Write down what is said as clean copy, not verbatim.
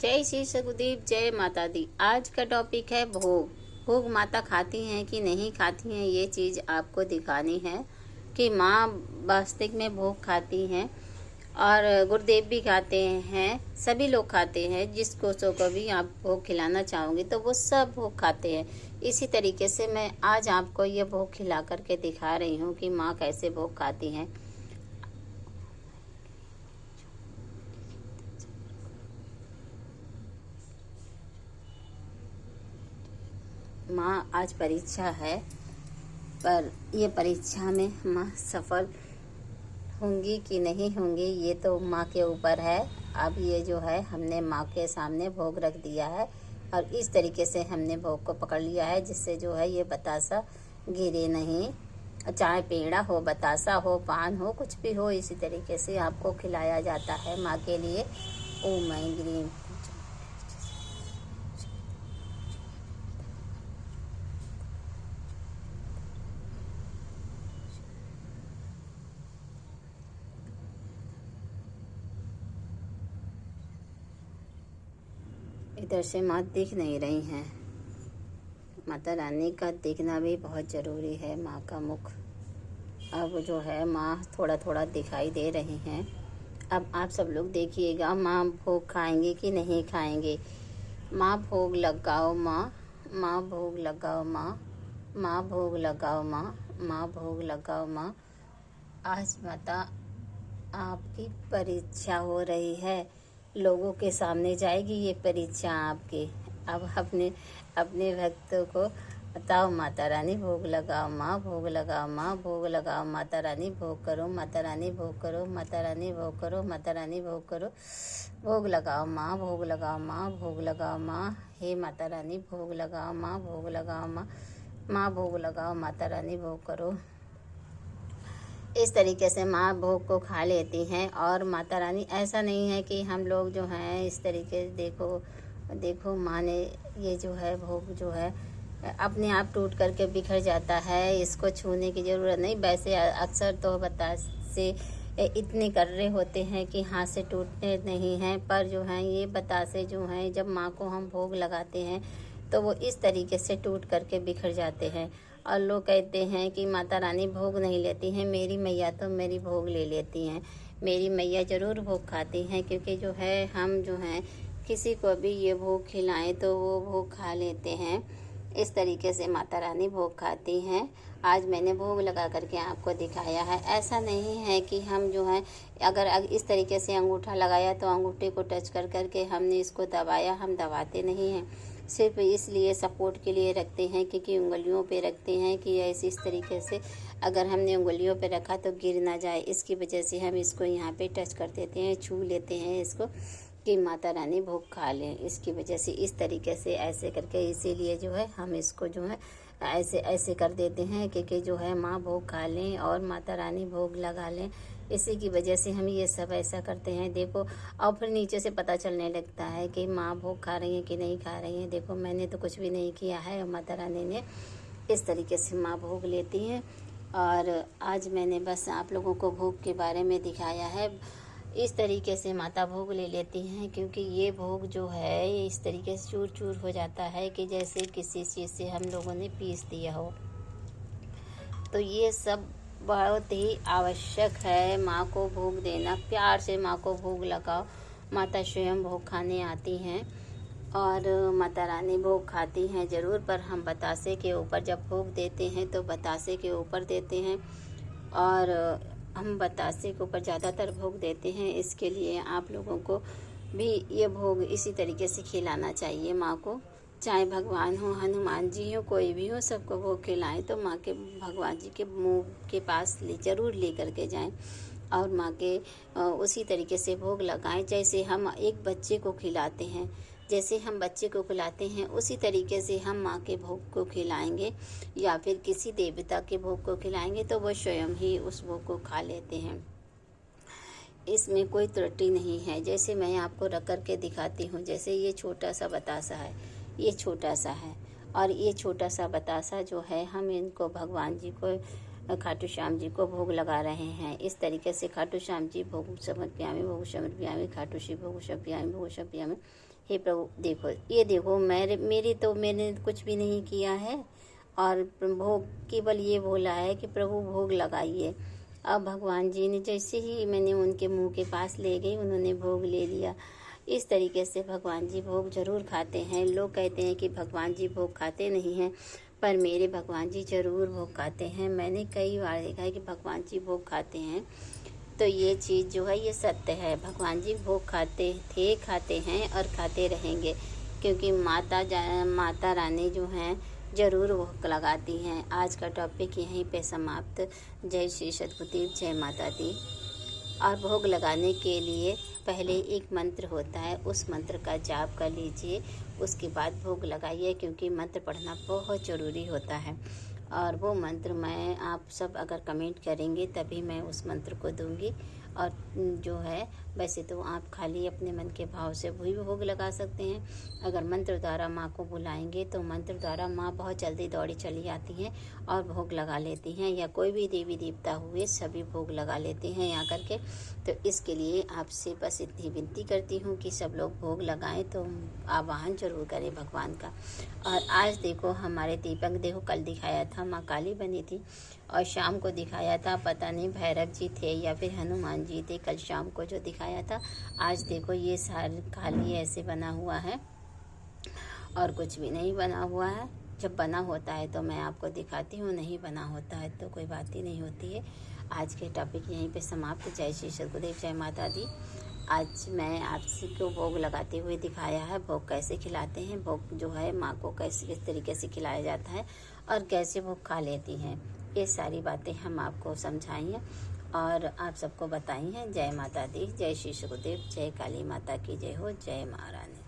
जय श्री सकुदेव, जय माता दी। आज का टॉपिक है भोग। भोग माता खाती हैं कि नहीं खाती हैं, ये चीज़ आपको दिखानी है कि माँ वास्तविक में भोग खाती हैं। और गुरुदेव भी खाते हैं, सभी लोग खाते हैं। जिसको सो को भी आप भोग खिलाना चाहोगे तो वो सब भोग खाते हैं। इसी तरीके से मैं आज आपको ये भोग खिला करके दिखा रही हूँ कि माँ कैसे भोग खाती हैं। माँ आज परीक्षा है, पर ये परीक्षा में माँ सफल होंगी कि नहीं होंगी ये तो माँ के ऊपर है। अब ये जो है हमने माँ के सामने भोग रख दिया है और इस तरीके से हमने भोग को पकड़ लिया है जिससे जो है ये बतासा गिरे नहीं। चाहे पेड़ा हो, बतासा हो, पान हो, कुछ भी हो, इसी तरीके से आपको खिलाया जाता है माँ के लिए। ओम ऐं ग्रीम। इधर से माँ दिख नहीं रही हैं। माता रानी का दिखना भी बहुत ज़रूरी है। माँ का मुख अब जो है माँ थोड़ा थोड़ा दिखाई दे रही हैं। अब आप सब लोग देखिएगा माँ भोग खाएंगे कि नहीं खाएंगे। माँ भोग लगाओ माँ, माँ भोग लगाओ माँ, माँ भोग लगाओ माँ, माँ भोग लगाओ माँ। आज माता आपकी परीक्षा हो रही है, लोगों के सामने जाएगी ये परीक्षा आपकी। अब अपने अपने भक्तों को बताओ माता रानी भोग लगाओ माँ, भोग लगाओ माँ, भोग लगाओ माता रानी, भोग करो माता रानी, भोग करो माता रानी, भोग करो माता रानी, भोग करो, भोग लगाओ माँ, भोग लगाओ माँ, भोग लगाओ माँ। हे माता रानी भोग लगाओ माँ, भोग लगाओ माँ, माँ भोग लगाओ माता रानी, भोग करो। इस तरीके से माँ भोग को खा लेती हैं। और माता रानी ऐसा नहीं है कि हम लोग जो हैं इस तरीके देखो माँ ने ये जो है भोग जो है अपने आप टूट करके बिखर जाता है, इसको छूने की ज़रूरत नहीं। वैसे अक्सर तो बतासे इतने कर्रे होते हैं कि हाथ से टूटते नहीं हैं, पर जो हैं ये बतासे जो हैं जब माँ को हम भोग लगाते हैं तो वो इस तरीके से टूट करके बिखर जाते हैं। और लोग कहते हैं कि माता रानी भोग नहीं लेती हैं, मेरी मैया तो मेरी भोग ले लेती हैं। मेरी मैया ज़रूर भोग खाती हैं, क्योंकि जो है हम जो हैं किसी को भी ये भोग खिलाएं तो वो भोग खा लेते हैं। इस तरीके से माता रानी भोग खाती हैं। आज मैंने भोग लगा करके आपको दिखाया है। ऐसा नहीं है कि हम जो है अगर इस तरीके से अंगूठा लगाया तो अंगूठे को टच कर करके हमने इसको दबाया, हम दबाते नहीं हैं। सिर्फ इसलिए सपोर्ट के लिए रखते हैं क्योंकि उंगलियों पे रखते हैं कि ऐसे इस तरीके से अगर हमने उंगलियों पे रखा तो गिर ना जाए। इसकी वजह से हम इसको यहाँ पे टच कर देते हैं, छू लेते हैं इसको कि माता रानी भोग खा लें। इसकी वजह से इस तरीके से ऐसे करके इसीलिए जो है हम इसको जो है ऐसे ऐसे कर देते हैं क्योंकि जो है माँ भोग खा लें और माता रानी भोग लगा लें। इसी की वजह से हम ये सब ऐसा करते हैं। देखो और फिर नीचे से पता चलने लगता है कि माँ भोग खा रही हैं कि नहीं खा रही हैं। देखो मैंने तो कुछ भी नहीं किया है और माता रानी ने इस तरीके से माँ भोग लेती हैं। और आज मैंने बस आप लोगों को भोग के बारे में दिखाया है। इस तरीके से माता भोग ले लेती हैं क्योंकि ये भोग जो है ये इस तरीके से चूर चूर हो जाता है कि जैसे किसी चीज़ से हम लोगों ने पीस दिया हो। तो ये सब बहुत ही आवश्यक है माँ को भोग देना। प्यार से माँ को भोग लगाओ। माता स्वयं भोग खाने आती हैं और माता रानी भोग खाती हैं ज़रूर, पर हम बतासे के ऊपर जब भोग देते हैं तो बतासे के ऊपर देते हैं और हम बतासे के ऊपर ज़्यादातर भोग देते हैं। इसके लिए आप लोगों को भी ये भोग इसी तरीके से खिलाना चाहिए माँ को। चाहे भगवान हो, हनुमान जी हो, कोई भी हो, सबको भोग खिलाएं तो माँ के भगवान जी के मुँह के पास ज़रूर ले करके जाएं और माँ के उसी तरीके से भोग लगाएं जैसे हम एक बच्चे को खिलाते हैं। जैसे हम बच्चे को खिलाते हैं उसी तरीके से हम माँ के भोग को खिलाएंगे या फिर किसी देवता के भोग को खिलाएंगे तो वो स्वयं ही उस भोग को खा लेते हैं। इसमें कोई त्रुटि नहीं है। जैसे मैं आपको रख कर के दिखाती हूँ, जैसे ये छोटा सा बतासा है, ये छोटा सा है और ये छोटा सा बतासा जो है हम इनको भगवान जी को खाटू श्याम जी को भोग लगा रहे हैं। इस तरीके से खाटू श्याम जी भोग समर्पयामि, भोग समर्पयामि, खाटू श्री भोग समर्पयामि, भोग समर्पयामि। हे प्रभु देखो, ये देखो मैंने कुछ भी नहीं किया है और भोग केवल ये बोला है कि प्रभु भोग लगाइए। अब भगवान जी ने जैसे ही मैंने उनके मुंह के पास ले गई, उन्होंने भोग ले लिया। इस तरीके से भगवान जी भोग जरूर खाते हैं। लोग कहते हैं कि भगवान जी भोग खाते नहीं हैं, पर मेरे भगवान जी जरूर भोग खाते हैं। मैंने कई बार देखा है कि भगवान जी भोग खाते हैं, तो ये चीज़ जो है ये सत्य है। भगवान जी भोग खाते थे, खाते हैं और खाते रहेंगे, क्योंकि माता रानी जो हैं जरूर भोग लगाती हैं। आज का टॉपिक यहीं पे समाप्त। जय श्री सतगुरुदेव, जय माता दी। और भोग लगाने के लिए पहले एक मंत्र होता है, उस मंत्र का जाप कर लीजिए, उसके बाद भोग लगाइए, क्योंकि मंत्र पढ़ना बहुत ज़रूरी होता है। और वो मंत्र मैं आप सब अगर कमेंट करेंगे तभी मैं उस मंत्र को दूंगी। और जो है वैसे तो आप खाली अपने मन के भाव से भी भोग लगा सकते हैं। अगर मंत्र द्वारा माँ को बुलाएंगे तो मंत्र द्वारा माँ बहुत जल्दी दौड़ी चली आती हैं और भोग लगा लेती हैं, या कोई भी देवी देवता हुए सभी भोग लगा लेते हैं यहाँ करके। तो इसके लिए आपसे बस इतनी विनती करती हूँ कि सब लोग भोग लगाएं, तो आवाहन जरूर करें भगवान का। और आज देखो हमारे दीपक देखो, कल दिखाया था माँ काली बनी थी और शाम को दिखाया था पता नहीं भैरव जी थे या फिर हनुमान जी थे, कल शाम को जो दिखाया था। आज देखो ये सारे खाली ऐसे बना हुआ है और कुछ भी नहीं बना हुआ है। जब बना होता है तो मैं आपको दिखाती हूँ, नहीं बना होता है तो कोई बात ही नहीं होती है। आज के टॉपिक यहीं पे समाप्त। जय श्री सतगुरुदेव, जय माता दी। आज मैं आपसे को भोग लगाते हुए दिखाया है, भोग कैसे खिलाते हैं, भोग जो है माँ को कैसे किस तरीके से खिलाया जाता है और कैसे भोग खा लेती हैं, ये सारी बातें हम आपको समझाई हैं और आप सबको बताई हैं। जय माता दी, जय श्री सतगुरुदेव, जय काली माता की जय हो, जय महारानी।